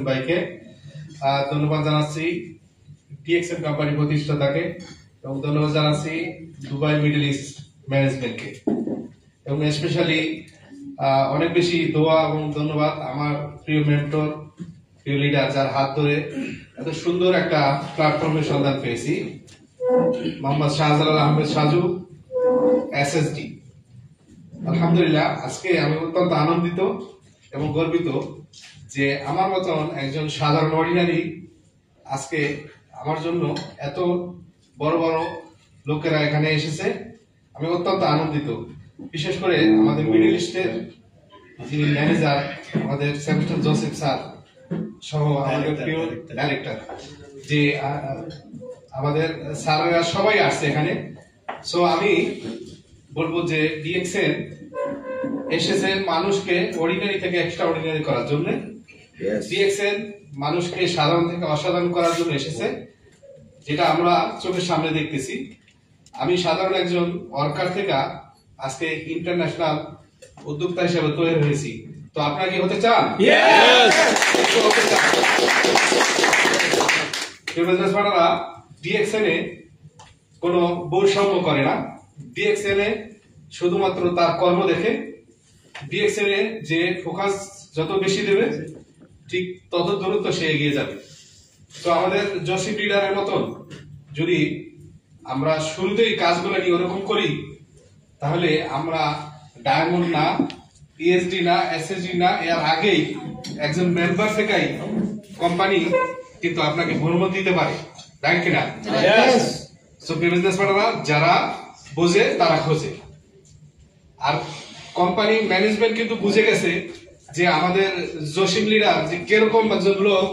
ভাইকে ধন্যবাদ জানাচ্ছি ডিএক্সএন কোম্পানি প্রতিষ্ঠাতাকে এবং ধন্যবাদ জানাচ্ছি দুবাই মিডল ইস্ট ম্যানেজমেন্টকে এবং স্পেশালি অনেক বেশি দোয়া এবং ধন্যবাদ আমার প্রিয় মেন্টর, প্রিয় লিডার, যার হাত ধরে এত সুন্দর একটা প্ল্যাটফর্মের সন্ধান পেয়েছি, মোহাম্মদ শাহজালাল আহমেদ সাজু, এসএসডি। আলহামদুলিল্লাহ, আজকে আমি অত্যন্ত আনন্দিত এবং গর্বিত যে আমার মতন একজন সাধারণ অর্ডিনারি আজকে আমার জন্য এত বড় বড় লোকেরা এখানে এসেছে। আমি অত্যন্ত আনন্দিত, বিশেষ করে আমাদের মিডল ইস্টের যিনি ম্যানেজার, আমাদের সেমিস্টার জোসেফ স্যার সহ আমাদের প্রিয় ডাইরেক্টর, যে আমাদের স্যাররা সবাই আসছে এখানে। সো আমি বলবো যে ডিএক্সএন এসেছে মানুষকে অর্ডিনারি থেকে এক্সট্রা অর্ডিনারি করার জন্য। ডিএক্সএন মানুষকে সাধারণ থেকে অসাধারণ করার জন্য এসেছে, যেটা আমরা চোখের সামনে দেখতেছি। আমি সাধারণ একজন ওয়ার্কার থেকে আজকে ইন্টারন্যাশনাল উদ্যোক্তা হিসেবে তৈরি হয়েছি। তো আপনারা কি হতে চান? ডিএক্সএন এ কোনো বৈষম্য করে না। ডিএক্সএন এ শুধুমাত্র তার কর্ম দেখে। ডিএক্সএন এ যে ফোকাস যত বেশি দেবে, ঠিক তত দ্রুত সে এগিয়ে যাবে। তো আমাদের জসিম লিডারের মতন যদি আমরা শুরুতেই কাজগুলো নিয়ে ওরকম করি, তাহলে আমরা ডায়মন্ড না, পিএইচডি না, এসএসডি না, এর আগেই একজন মেম্বার থেকেই কোম্পানি কিন্তু আপনাকে ভ্রমণ দিতে পারে, তাই কিনা? সো বিজনেস পার্টনাররা যারা বোঝে তারা খোঁজে। আর কোম্পানি ম্যানেজমেন্ট কিন্তু বুঝে গেছে যে আমাদের জসিম লিডার যে কিরকম লোক,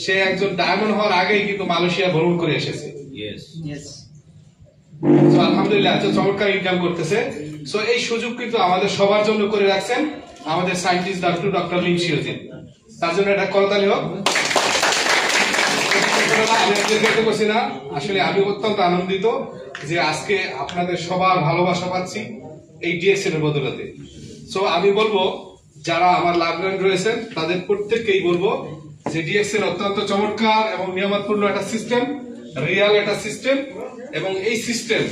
সে একজন ডায়মন্ড হওয়ার আগেই কিন্তু মালয়েশিয়া ভ্রমণ করে এসেছে। আলহামদুলিল্লাহ, এত চমৎকার ইনকাম করতেছে। সো এই সুযোগ কিন্তু আমাদের সবার জন্য করে রাখছেন আমাদের সায়েন্টিস্ট ডক্টর লিন শিওজিন। তার জন্য একটা করতালি হোক। আসলে আমি অত্যন্ত আনন্দিত যে আজকে আপনাদের সবার ভালোবাসা পাচ্ছি এই ডিএক্সএন এর বদলতে। সো আমি বলবো যারা আমার লাভবান রয়েছেন তাদের প্রত্যেককেই বলবো যে ডিএক্সএন অত্যন্ত চমৎকার এবং নিয়মপূর্ণ একটা সিস্টেম, রিয়াল একটা সিস্টেম, এবং এই সিস্টেম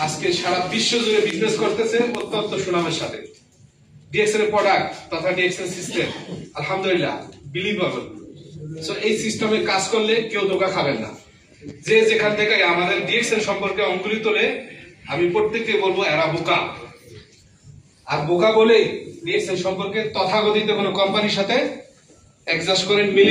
আজকে সারা বিশ্ব জুড়ে বিজনেস করতেছে অত্যন্ত সুনামের সাথে। ডিএক্সএন এর প্রোডাক্ট তথা ডিএক্সএন সিস্টেম আলহামদুলিল্লাহ বিলিভেবল। সো এই সিস্টেমে কাজ করলে কেউ ধোঁকা খাবেন না। যে যেখান থেকে আমাদের ডিএক্সএন সম্পর্কে অঙ্গুলি তোলে, আমি প্রত্যেককে বলবো এরা বোকা। আর বোকা বলেই ডিএক্সএন সম্পর্কে তথাকথিত কোনো কোম্পানির সাথে অ্যাডজাস্ট করেন, মিলে